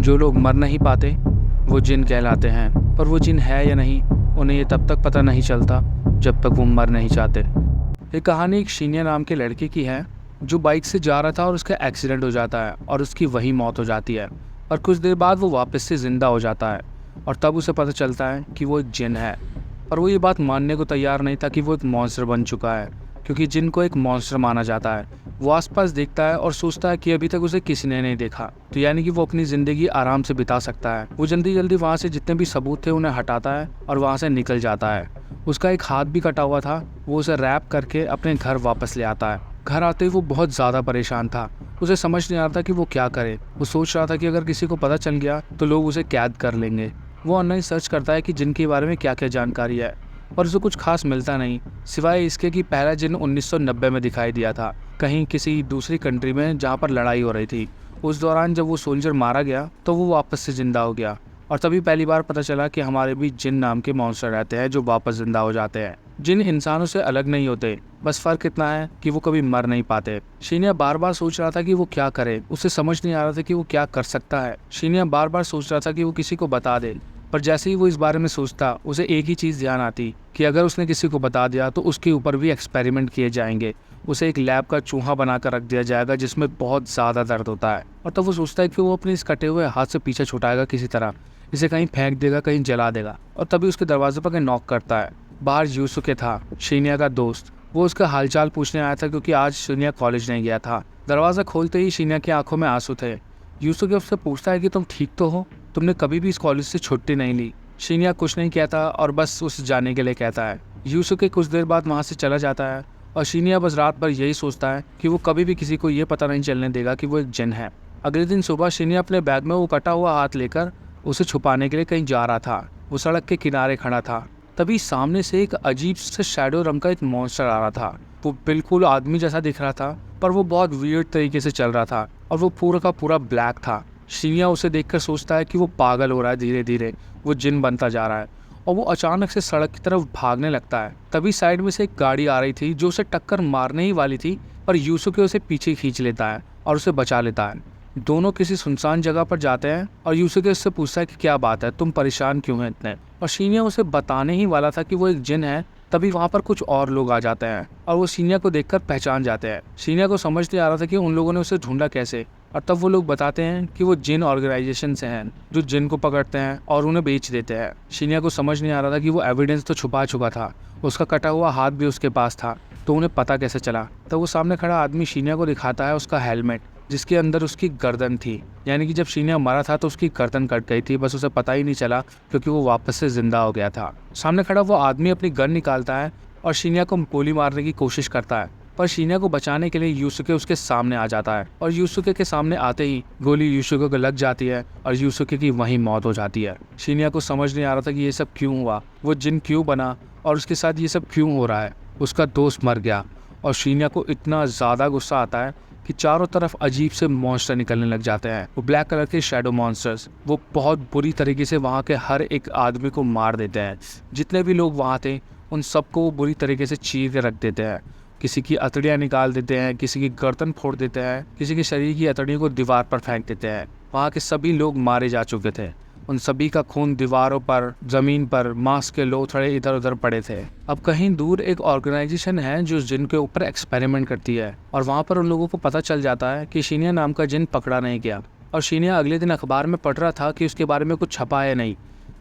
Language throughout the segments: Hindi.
जो लोग मर नहीं पाते वो जिन कहलाते हैं, पर वो जिन है या नहीं उन्हें ये तब तक पता नहीं चलता जब तक वो मर नहीं जाते। ये कहानी एक शीनिया नाम के लड़के की है जो बाइक से जा रहा था और उसका एक्सीडेंट हो जाता है और उसकी वही मौत हो जाती है। और कुछ देर बाद वो वापस से ज़िंदा हो जाता है और तब उसे पता चलता है कि वो एक जिन है। पर वो ये बात मानने को तैयार नहीं था कि वो एक मॉन्स्टर बन चुका है, क्योंकि जिन को एक मॉन्स्टर माना जाता है। वो आसपास देखता है और सोचता है कि अभी तक उसे किसी ने नहीं देखा, तो यानी कि वो अपनी ज़िंदगी आराम से बिता सकता है। वो जल्दी जल्दी वहाँ से जितने भी सबूत थे उन्हें हटाता है और वहाँ से निकल जाता है। उसका एक हाथ भी कटा हुआ था, वो उसे रैप करके अपने घर वापस ले आता है। घर आते ही वो बहुत ज़्यादा परेशान था। उसे समझ नहीं आ रहा था कि वो क्या करे। वो सोच रहा था कि अगर किसी को पता चल गया तो लोग उसे कैद कर लेंगे। वो ऑनलाइन सर्च करता है कि जिन के बारे में क्या क्या जानकारी है, पर उसे कुछ खास मिलता नहीं, सिवाय इसके कि पहला जिन 1990 में दिखाई दिया था, कहीं किसी दूसरी कंट्री में जहाँ पर लड़ाई हो रही थी। उस दौरान जब वो सोल्जर मारा गया तो वो वापस से जिंदा हो गया। और तभी पहली बार पता चला कि हमारे बीच जिन नाम के मॉन्स्टर रहते हैं जो वापस जिंदा हो जाते हैं। जिन इंसानों से अलग नहीं होते, बस फर्क इतना है कि वो कभी मर नहीं पाते। शीनिया बार बार सोच रहा था कि वो क्या करे। उसे समझ नहीं आ रहा था कि वो क्या कर सकता है। शीनिया बार बार सोच रहा था कि वो किसी को बता दे, पर जैसे ही वो इस बारे में सोचता उसे एक ही चीज़ ध्यान आती कि अगर उसने किसी को बता दिया तो उसके ऊपर भी एक्सपेरिमेंट किए जाएंगे। उसे एक लैब का चूहा बनाकर रख दिया जाएगा जिसमें बहुत ज़्यादा दर्द होता है। और तब वो सोचता है कि वो अपने इस कटे हुए हाथ से पीछे छुटाएगा किसी तरह, इसे कहीं फेंक देगा, कहीं जला देगा। और तभी उसके दरवाजे पर कहीं नॉक करता है। बाहर यूसुके था, शीनिया का दोस्त। वो उसका हालचाल पूछने आया था क्योंकि आज शीनिया कॉलेज नहीं गया था। दरवाज़ा खोलते ही शीनिया की आंखों में आंसू थे। यूसुके उससे पूछता है कि तुम ठीक तो हो, तुमने कभी भी इस कॉलेज से छुट्टी नहीं ली। शीनिया कुछ नहीं कहता और बस उस जाने के लिए कहता है। यूसुके कुछ देर बाद वहाँ से चला जाता है और शीनिया बस रात भर यही सोचता है कि वो कभी भी किसी को ये पता नहीं चलने देगा कि वो एक जिन है। अगले दिन सुबह शीनिया अपने बैग में वो कटा हुआ हाथ लेकर उसे छुपाने के लिए कहीं जा रहा था। वो सड़क के किनारे खड़ा था, तभी सामने से एक अजीब से शैडो रंग का एक मॉन्स्टर आ रहा था। वो बिल्कुल आदमी जैसा दिख रहा था, पर वो बहुत वियर्ड तरीके से चल रहा था और वो पूरा का पूरा ब्लैक था। शीनिया उसे देखकर सोचता है कि वो पागल हो रहा है, धीरे धीरे वो जिन बनता जा रहा है। और वो अचानक से सड़क की तरफ भागने लगता है। तभी साइड में से एक गाड़ी आ रही थी जो उसे टक्कर मारने ही वाली थी, पर यूसुके उसे पीछे खींच लेता है और उसे बचा लेता है। दोनों किसी सुनसान जगह पर जाते हैं और यूसुके उससे पूछता है कि क्या बात है, तुम परेशान क्यों हैं इतने। और शीनिया उसे बताने ही वाला था कि वो एक जिन है, तभी वहाँ पर कुछ और लोग आ जाते हैं और वो शीनिया को देखकर पहचान जाते हैं। शीनिया को समझ नहीं आ रहा था कि उन लोगों ने उसे ढूंढा कैसे। और तब वो लोग बताते हैं कि वो जिन ऑर्गेनाइजेशन से हैं जो जिन को पकड़ते हैं और उन्हें बेच देते हैं। शीनिया को समझ नहीं आ रहा था कि वो एविडेंस तो छुपा चुका था, उसका कटा हुआ हाथ भी उसके पास था, तो उन्हें पता कैसे चला। तो वो सामने खड़ा आदमी शीनिया को दिखाता है उसका हेलमेट, जिसके अंदर उसकी गर्दन थी। यानी कि जब शीनिया मरा था तो उसकी गर्दन कट गई थी, बस उसे पता ही नहीं चला क्योंकि वो वापस से जिंदा हो गया था। सामने खड़ा वो आदमी अपनी गन निकालता है और शीनिया को गोली मारने की कोशिश करता है, पर शीनिया को बचाने के लिए यूसुके उसके सामने आ जाता है। और यूसुके के सामने आते ही गोली यूसुके को लग जाती है और यूसुके की वहीं मौत हो जाती है। शीनिया को समझ नहीं आ रहा था कि ये सब क्यों हुआ, वो जिन क्यों बना और उसके साथ ये सब क्यों हो रहा है। उसका दोस्त मर गया और शीनिया को इतना ज़्यादा गुस्सा आता है कि चारों तरफ अजीब से मॉन्स्टर निकलने लग जाते हैं। वो ब्लैक कलर के शैडो मॉन्स्टर्स, वो बहुत बुरी तरीके से वहाँ के हर एक आदमी को मार देते हैं। जितने भी लोग वहाँ थे उन सबको वो बुरी तरीके से चीर के रख देते हैं। किसी की अतड़ियाँ निकाल देते हैं, किसी की गर्दन फोड़ देते हैं, किसी के शरीर की अतड़ियों को दीवार पर फेंक देते हैं। वहाँ के सभी लोग मारे जा चुके थे। उन सभी का खून दीवारों पर, जमीन पर, मांस के लोथड़े इधर उधर पड़े थे। अब कहीं दूर एक ऑर्गेनाइजेशन है जो जिन के ऊपर एक्सपेरिमेंट करती है और वहाँ पर उन लोगों को पता चल जाता है कि शीनिया नाम का जिन पकड़ा नहीं गया। और शीनिया अगले दिन अखबार में पढ़ रहा था कि उसके बारे में कुछ छपा है नहीं,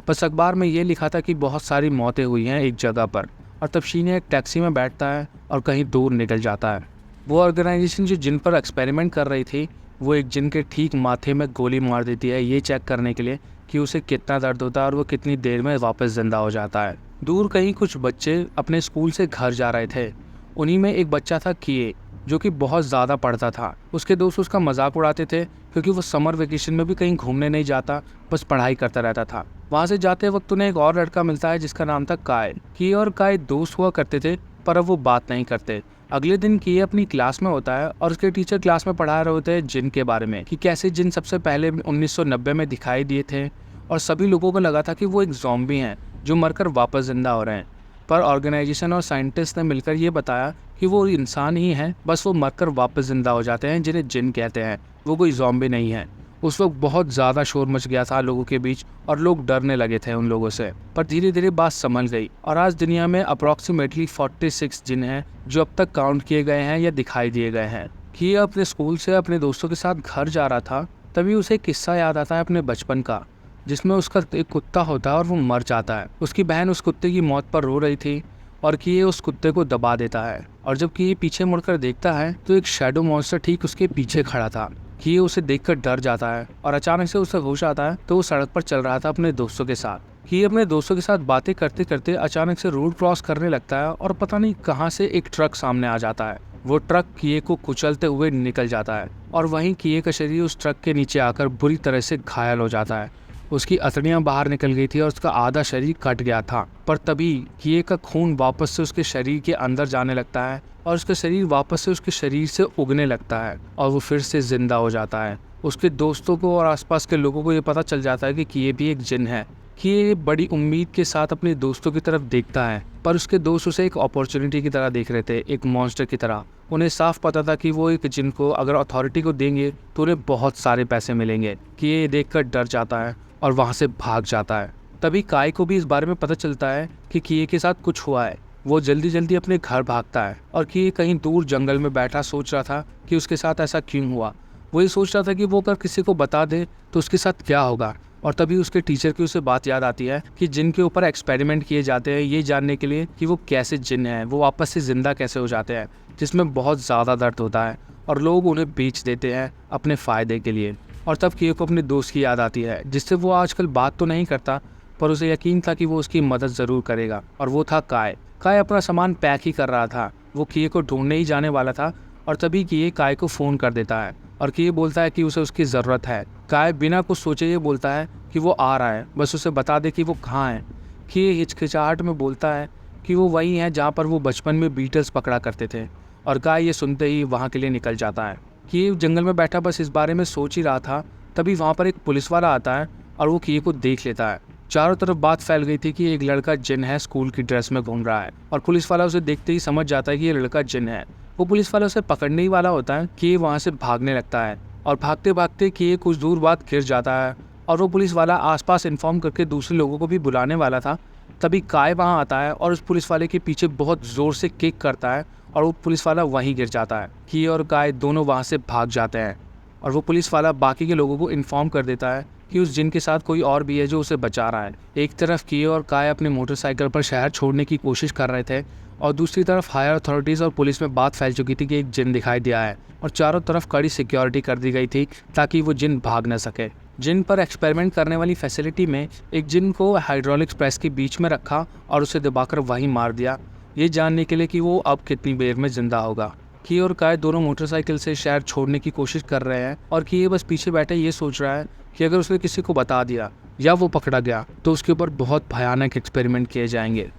बस अखबार में ये लिखा था कि बहुत सारी मौतें हुई हैं एक जगह पर। और तब शीनिया एक टैक्सी में बैठता है और कहीं दूर निकल जाता है। वो ऑर्गेनाइजेशन जो जिन पर एक्सपेरिमेंट कर रही थी, वो एक जिन के ठीक माथे में गोली मार देती है, ये चेक करने के लिए कि उसे कितना दर्द होता है और वो कितनी देर में वापस जिंदा हो जाता है। दूर कहीं कुछ बच्चे अपने स्कूल से घर जा रहे थे। उन्हीं में एक बच्चा था किए, जो कि बहुत ज़्यादा पढ़ता था। उसके दोस्त उसका मजाक उड़ाते थे क्योंकि वो समर वेकेशन में भी कहीं घूमने नहीं जाता, बस पढ़ाई करता रहता था। वहाँ से जाते वक्त उन्हें एक और लड़का मिलता है जिसका नाम था काय। किए और काय दोस्त हुआ करते थे, पर अब वो बात नहीं करते। अगले दिन किए अपनी क्लास में होता है और उसके टीचर क्लास में पढ़ा रहे होते हैं जिन के बारे में, कि कैसे जिन सबसे पहले 1990 में दिखाई दिए थे और सभी लोगों को लगा था कि वो एक ज़ॉम्बी हैं जो मरकर वापस जिंदा हो रहे हैं। पर ऑर्गेनाइजेशन और साइंटिस्ट ने मिलकर ये बताया कि वो इंसान ही हैं, बस वो मरकर वापस जिंदा हो जाते हैं, जिन्हें जिन कहते हैं, वो कोई ज़ॉम्बी नहीं है। उस वक्त बहुत ज़्यादा शोर मच गया था लोगों के बीच और लोग डरने लगे थे उन लोगों से। पर धीरे धीरे बात संभल गई और आज दुनिया में अप्रॉक्सीमेटली 46 जिन हैं जो अब तक काउंट किए गए हैं या दिखाई दिए गए हैं। कि अपने स्कूल से अपने दोस्तों के साथ घर जा रहा था, तभी उसे एक किस्सा याद आता है अपने बचपन का, जिसमें उसका एक कुत्ता होता है और वो मर जाता है। उसकी बहन उस कुत्ते की मौत पर रो रही थी और कि ये उस कुत्ते को दबा देता है, और जब कि ये पीछे मुड़कर देखता है तो एक शैडो मॉन्स्टर ठीक उसके पीछे खड़ा था। कि ये उसे देखकर डर जाता है और अचानक से उसे होश आता है तो वो सड़क पर चल रहा था अपने दोस्तों के साथ। कि अपने दोस्तों के साथ बातें करते करते अचानक से रोड क्रॉस करने लगता है और पता नहीं कहां से एक ट्रक सामने आ जाता है। वो ट्रक किए को कुचलते हुए निकल जाता है और वहीं किए का शरीर उस ट्रक के नीचे आकर बुरी तरह से घायल हो जाता है। उसकी अतड़ियां बाहर निकल गई थी और उसका आधा शरीर कट गया था। पर तभी किए का खून वापस से उसके शरीर के अंदर जाने लगता है और उसका शरीर वापस से उसके शरीर से उगने लगता है और वो फिर से जिंदा हो जाता है। उसके दोस्तों को और आसपास के लोगों को ये पता चल जाता है कि किए भी एक जिन है। किए बड़ी उम्मीद के साथ अपने दोस्तों की तरफ देखता है, पर उसके दोस्त उसे एक अपॉर्चुनिटी की तरह देख रहे थे, एक मॉन्स्टर की तरह। उन्हें साफ पता था कि वो एक जिन को अगर अथॉरिटी को देंगे तो उन्हें बहुत सारे पैसे मिलेंगे। किए देखकर डर जाता है और वहाँ से भाग जाता है। तभी काई को भी इस बारे में पता चलता है कि किए के साथ कुछ हुआ है। वो जल्दी जल्दी अपने घर भागता है और किए कहीं दूर जंगल में बैठा सोच रहा था कि उसके साथ ऐसा क्यों हुआ। वो ये सोच रहा था कि वो अगर किसी को बता दे तो उसके साथ क्या होगा। और तभी उसके टीचर की उसे बात याद आती है कि जिन के ऊपर एक्सपेरिमेंट किए जाते हैं ये जानने के लिए कि वो कैसे जिन हैं, वो वापस से जिंदा कैसे हो जाते हैं, जिसमें बहुत ज़्यादा दर्द होता है और लोग उन्हें बेच देते हैं अपने फ़ायदे के लिए। और तब किए को अपने दोस्त की याद आती है जिससे वो आजकल बात तो नहीं करता, पर उसे यकीन था कि वो उसकी मदद ज़रूर करेगा, और वो था काय। काय अपना सामान पैक ही कर रहा था। वो किए को ढूंढने ही जाने वाला था और तभी किए काय को फ़ोन कर देता है और किए बोलता है कि उसे उसकी ज़रूरत है। काय बिना कुछ सोचे ये बोलता है कि वो आ रहा है, बस उसे बता दे कि वो कहाँ है। किए हिचकिचाहट में बोलता है कि वो वही है जहाँ पर वो बचपन में बीटल्स पकड़ा करते थे, और काय ये सुनते ही वहाँ के लिए निकल जाता है। किए जंगल में बैठा बस इस बारे में सोच ही रहा था, तभी वहाँ पर एक पुलिस वाला आता है और वो किए को देख लेता है। चारों तरफ बात फैल गई थी कि एक लड़का जिन है, स्कूल की ड्रेस में घूम रहा है, और पुलिस वाला उसे देखते ही समझ जाता है कि ये लड़का जिन है। वो पुलिस वाला उसे पकड़ने ही वाला होता है कि वहाँ से भागने लगता है, और भागते भागते कि कुछ दूर बाद गिर जाता है, और वो पुलिस वाला आसपास इन्फॉर्म करके दूसरे लोगों को भी बुलाने वाला था। तभी काय वहाँ आता है और उस पुलिस वाले के पीछे बहुत ज़ोर से किक करता है और वो पुलिस वाला वहीं गिर जाता है। कि और काय दोनों वहाँ से भाग जाते हैं, और वो पुलिस वाला बाकी के लोगों को इन्फॉर्म कर देता है कि उस जिन के साथ कोई और भी है जो उसे बचा रहा है। एक तरफ किए और काय अपने मोटरसाइकिल पर शहर छोड़ने की कोशिश कर रहे थे, और दूसरी तरफ हायर अथॉरिटीज़ और पुलिस में बात फैल चुकी थी कि एक जिन दिखाई दिया है, और चारों तरफ कड़ी सिक्योरिटी कर दी गई थी ताकि वो जिन भाग न सके। जिन पर एक्सपेरिमेंट करने वाली फैसिलिटी में एक जिन को हाइड्रोलिक्स प्रेस के बीच में रखा और उसे दबाकर वहीं मार दिया, ये जानने के लिए कि वो अब कितनी देर में जिंदा होगा। की और काय दोनों मोटरसाइकिल से शहर छोड़ने की कोशिश कर रहे हैं, और कि ये बस पीछे बैठे ये सोच रहा है कि अगर उसने किसी को बता दिया या वो पकड़ा गया तो उसके ऊपर बहुत भयानक एक्सपेरिमेंट किए जाएंगे।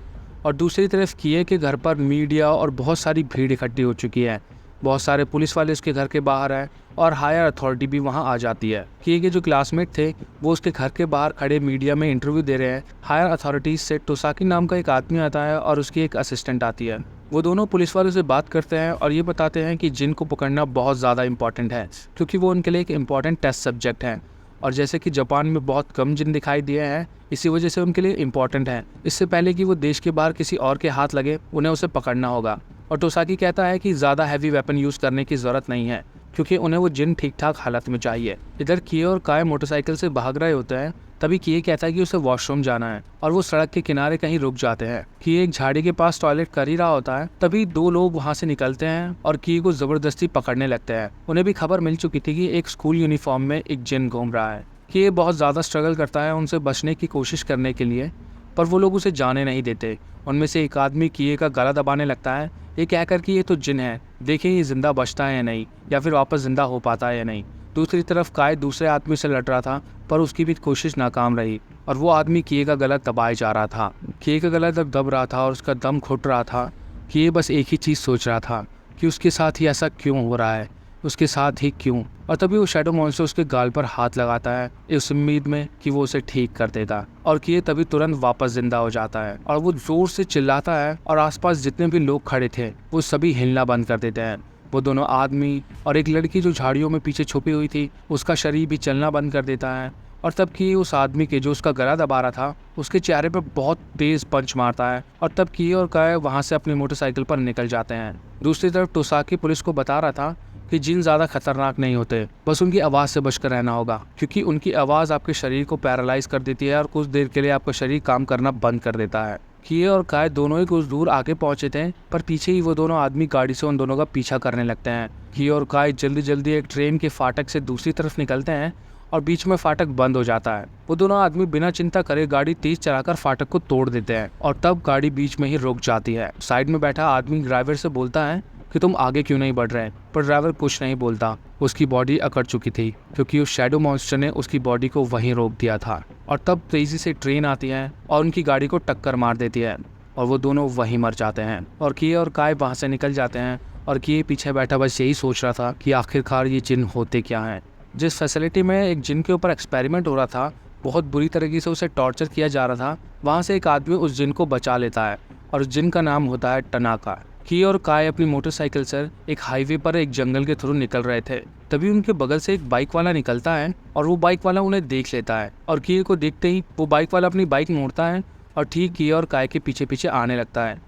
और दूसरी तरफ किए के घर पर मीडिया और बहुत सारी भीड़ इकट्ठी हो चुकी है। बहुत सारे पुलिस वाले उसके घर के बाहर हैं और हायर अथॉरिटी भी वहां आ जाती है। किए के जो क्लासमेट थे वो उसके घर के बाहर खड़े मीडिया में इंटरव्यू दे रहे हैं। हायर अथॉरिटीज से टोसाकी नाम का एक आदमी आता है और उसकी एक असिस्टेंट आती है। वो दोनों पुलिस वालों से बात करते हैं और ये बताते हैं कि जिन को पकड़ना बहुत ज़्यादा इंपॉर्टेंट है, क्योंकि वो उनके लिए एक इम्पॉर्टेंट टेस्ट सब्जेक्ट है, और जैसे कि जापान में बहुत कम जिन दिखाई दिए हैं, इसी वजह से उनके लिए इम्पॉर्टेंट है। इससे पहले कि वो देश के बाहर किसी और के हाथ लगे, उन्हें उसे पकड़ना होगा। और टोसाकी कहता है कि ज़्यादा हैवी वेपन यूज़ करने की ज़रूरत नहीं है, क्योंकि उन्हें वो जिन ठीक ठाक हालत में चाहिए। इधर किए और काय मोटरसाइकिल से भाग रहे होते हैं, तभी किए कहता है कि उसे वॉशरूम जाना है, और वो सड़क के किनारे कहीं रुक जाते हैं। किए एक झाड़ी के पास टॉयलेट कर ही रहा होता है, तभी दो लोग वहाँ से निकलते हैं और किए को ज़बरदस्ती पकड़ने लगते हैं। उन्हें भी खबर मिल चुकी थी कि एक स्कूल यूनिफॉर्म में एक जिन घूम रहा है। किए बहुत ज़्यादा स्ट्रगल करता है उनसे बचने की कोशिश करने के लिए, पर वो लोग उसे जाने नहीं देते। उनमें से एक आदमी किए का गला दबाने लगता है, ये कहकर कि ये तो जिन है, देखें ये जिंदा बचता है या नहीं, या फिर वापस जिंदा हो पाता है या नहीं। दूसरी तरफ काय दूसरे आदमी से लड़ रहा था, पर उसकी भी कोशिश नाकाम रही, और वो आदमी किए का गला दबाए जा रहा था। किए का गला जब दब रहा था और उसका दम घुट रहा था, किए बस एक ही चीज़ सोच रहा था कि उसके साथ ही ऐसा क्यों हो रहा है, उसके साथ ही क्यों। और तभी वो शैडो मॉन्स्टर उसके गाल पर हाथ लगाता है, इस उम्मीद में कि वो उसे ठीक कर देगा, और किए तभी तुरंत वापस जिंदा हो जाता है। और वो जोर से चिल्लाता है और आसपास जितने भी लोग खड़े थे वो सभी हिलना बंद कर देते हैं। वो दोनों आदमी और एक लड़की जो झाड़ियों में पीछे छुपी हुई थी, उसका शरीर भी चलना बंद कर देता है। और तब किए उस आदमी के जो उसका गला दबा रहा था, उसके चेहरे पर बहुत तेज पंच मारता है और तब किए और काए वहां से अपनी मोटरसाइकिल पर निकल जाते हैं। दूसरी तरफ टोसाकी पुलिस को बता रहा था कि जिन ज़्यादा खतरनाक नहीं होते, बस उनकी आवाज़ से बचकर रहना होगा, क्योंकि उनकी आवाज़ आपके शरीर को पैरालाइज कर देती है और कुछ देर के लिए आपका शरीर काम करना बंद कर देता है। किए और काय दोनों ही कुछ दूर आगे पहुंचे थे, पर पीछे ही वो दोनों आदमी गाड़ी से उन दोनों का पीछा करने लगते हैं। किए और काय जल्दी जल्दी एक ट्रेन के फाटक से दूसरी तरफ निकलते हैं और बीच में फाटक बंद हो जाता है। वो दोनों आदमी बिना चिंता करे गाड़ी तेज चलाकर फाटक को तोड़ देते हैं और तब गाड़ी बीच में ही रुक जाती है। साइड में बैठा आदमी ड्राइवर से बोलता है कि तुम आगे क्यों नहीं बढ़ रहे, पर ड्राइवर कुछ नहीं बोलता। उसकी बॉडी अकड़ चुकी थी क्योंकि उस शैडो मॉन्स्टर ने उसकी बॉडी को वहीं रोक दिया था। और तब तेजी से ट्रेन आती है और उनकी गाड़ी को टक्कर मार देती है और वो दोनों वहीं मर जाते हैं। और किए और काय वहां से निकल जाते हैं और किए पीछे बैठा बस यही सोच रहा था कि आखिरकार ये जिन होते क्या हैं। जिस फैसिलिटी में एक जिन के ऊपर एक्सपेरिमेंट हो रहा था, बहुत बुरी तरीके से उसे टॉर्चर किया जा रहा था, वहाँ से एक आदमी उस जिन को बचा लेता है और उस जिन का नाम होता है टनाका। की और काय अपनी मोटरसाइकिल से एक हाईवे पर एक जंगल के थ्रू निकल रहे थे, तभी उनके बगल से एक बाइक वाला निकलता है और वो बाइक वाला उन्हें देख लेता है और किए को देखते ही वो बाइक वाला अपनी बाइक मोड़ता है और ठीक किए और काय के पीछे पीछे आने लगता है।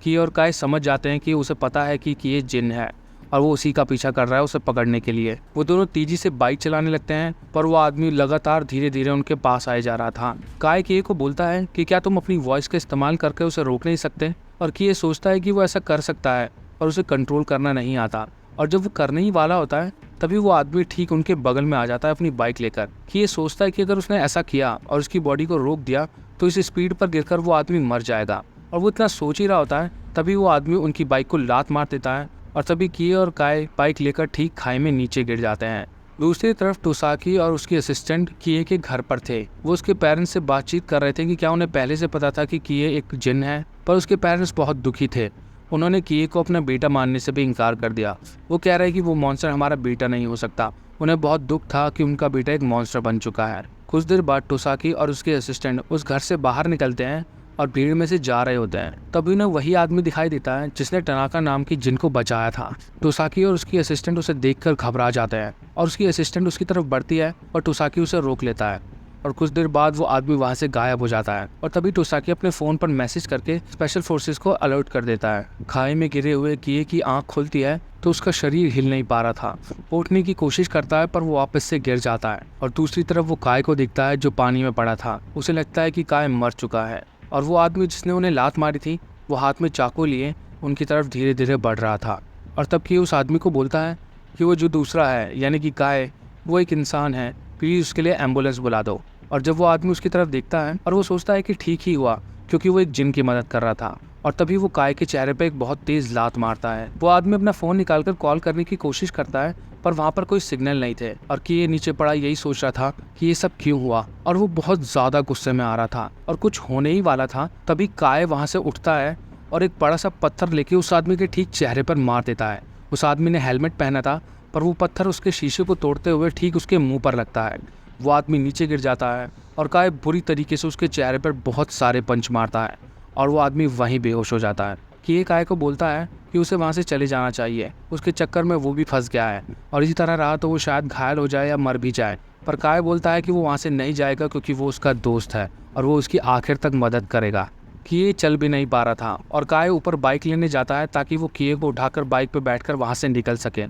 किए और काय समझ जाते हैं कि उसे पता है कि किए जिन है और वो उसी का पीछा कर रहा है उसे पकड़ने के लिए। वो दोनों तेजी से बाइक चलाने लगते हैं, पर वो आदमी लगातार धीरे धीरे उनके पास आए जा रहा था। काय किए को बोलता है कि क्या तुम अपनी वॉइस का इस्तेमाल करके उसे रोक नहीं सकते, और किए सोचता है कि वो ऐसा कर सकता है और उसे कंट्रोल करना नहीं आता। और जब वो करने ही वाला होता है तभी वो आदमी ठीक उनके बगल में आ जाता है अपनी बाइक लेकर। कि ये सोचता है कि अगर उसने ऐसा किया और उसकी बॉडी को रोक दिया तो इस स्पीड पर गिरकर वो आदमी मर जाएगा। और वो इतना सोच ही रहा होता है तभी वो आदमी उनकी बाइक को लात मार देता है और तभी किए और काय बाइक लेकर ठीक खाई में नीचे गिर जाते हैं। दूसरी तरफ टोसाकी और उसकी असिस्टेंट किए के घर पर थे। वो उसके पेरेंट्स से बातचीत कर रहे थे कि क्या उन्हें पहले से पता था कि किए एक जिन है, पर उसके पेरेंट्स बहुत दुखी थे। उन्होंने किए को अपना बेटा मानने से भी इनकार कर दिया। वो कह रहे कि वो मॉन्स्टर हमारा बेटा नहीं हो सकता। उन्हें बहुत दुख था कि उनका बेटा एक मॉन्स्टर बन चुका है। कुछ देर बाद टोसाकी और उसके असिस्टेंट उस घर से बाहर निकलते हैं और भीड़ में से जा रहे होते हैं। तभी उन्हें वही आदमी दिखाई देता है जिसने टनाका नाम की जिन को बचाया था। टोसाकी और उसकी असिस्टेंट उसे देखकर घबरा जाते हैं और उसकी असिस्टेंट उसकी तरफ बढ़ती है और टोसाकी उसे रोक लेता है। और कुछ देर बाद वो आदमी वहां से गायब हो जाता है और तभी टोसाकी अपने फोन पर मैसेज करके स्पेशल फोर्सेस को अलर्ट कर देता है। खाई में गिरे हुए किए की आंख खुलती है तो उसका शरीर हिल नहीं पा रहा था। वो उठने की कोशिश करता है पर वो वापस से गिर जाता है। और दूसरी तरफ वो काय को दिखता है जो पानी में पड़ा था। उसे लगता है कि काय मर चुका है और वो आदमी जिसने उन्हें लात मारी थी वो हाथ में चाकू लिए उनकी तरफ धीरे धीरे बढ़ रहा था। और तब कि उस आदमी को बोलता है कि वो जो दूसरा है यानी कि काय, वो एक इंसान है, प्लीज़ उसके लिए एम्बुलेंस बुला दो। और जब वो आदमी उसकी तरफ देखता है और वो सोचता है कि ठीक ही हुआ क्योंकि वो एक जिन की मदद कर रहा था। और तभी वो काय के चेहरे पे एक बहुत तेज लात मारता है। वो आदमी अपना फ़ोन निकालकर कॉल करने की कोशिश करता है पर वहाँ पर कोई सिग्नल नहीं थे और कि ये नीचे पड़ा यही सोच रहा था कि ये सब क्यों हुआ। और वो बहुत ज़्यादा गुस्से में आ रहा था और कुछ होने ही वाला था। तभी काय वहाँ से उठता है और एक बड़ा सा पत्थर लेके उस आदमी के ठीक चेहरे पर मार देता है। उस आदमी ने हेलमेट पहना था पर वो पत्थर उसके शीशे को तोड़ते हुए ठीक उसके मुँह पर लगता है। वो आदमी नीचे गिर जाता है और काय बुरी तरीके से उसके चेहरे पर बहुत सारे पंच मारता है और वो आदमी वहीं बेहोश हो जाता है। कि ये काय को बोलता है कि उसे वहाँ से चले जाना चाहिए, उसके चक्कर में वो भी फंस गया है और इसी तरह रहा तो वो शायद घायल हो जाए या मर भी जाए। पर काय बोलता है कि वो वहाँ से नहीं जाएगा क्योंकि वो उसका दोस्त है और वो उसकी आखिर तक मदद करेगा। कि ये चल भी नहीं पा रहा था और काय ऊपर बाइक लेने जाता है ताकि वो किए को उठाकर बाइक पर बैठकर वहाँ से निकल सके।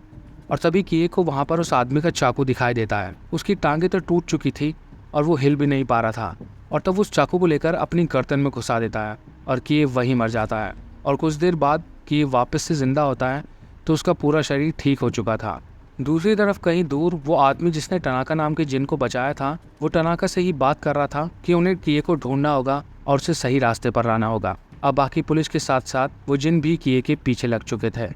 और तभी किए को वहाँ पर उस आदमी का चाकू दिखाई देता है। उसकी टांगें तो टूट चुकी थी और वो हिल भी नहीं पा रहा था। और तब उस चाकू को लेकर अपनी गर्दन में घुसा देता है और किए वहीं मर जाता है। और कुछ देर बाद किए वापस से जिंदा होता है तो उसका पूरा शरीर ठीक हो चुका था। दूसरी तरफ कहीं दूर वो आदमी जिसने टनाका नाम के जिन को बचाया था, वो टनाका से ही बात कर रहा था कि उन्हें किए को ढूंढना होगा और उसे सही रास्ते पर लाना होगा। अब बाकी पुलिस के साथ साथ वो जिन भी किए के पीछे लग चुके थे।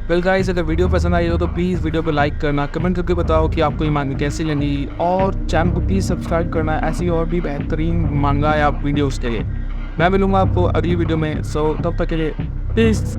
वेल गाइस, अगर वीडियो पसंद आई हो तो प्लीज़ वीडियो को लाइक करना, कमेंट करके बताओ कि आपको ये मांगा कैसी लगी और चैनल को प्लीज़ सब्सक्राइब करना ऐसी और भी बेहतरीन मांगा या वीडियोस के लिए। मैं मिलूँगा आपको अगली वीडियो में, सो तब तक के लिए पीस।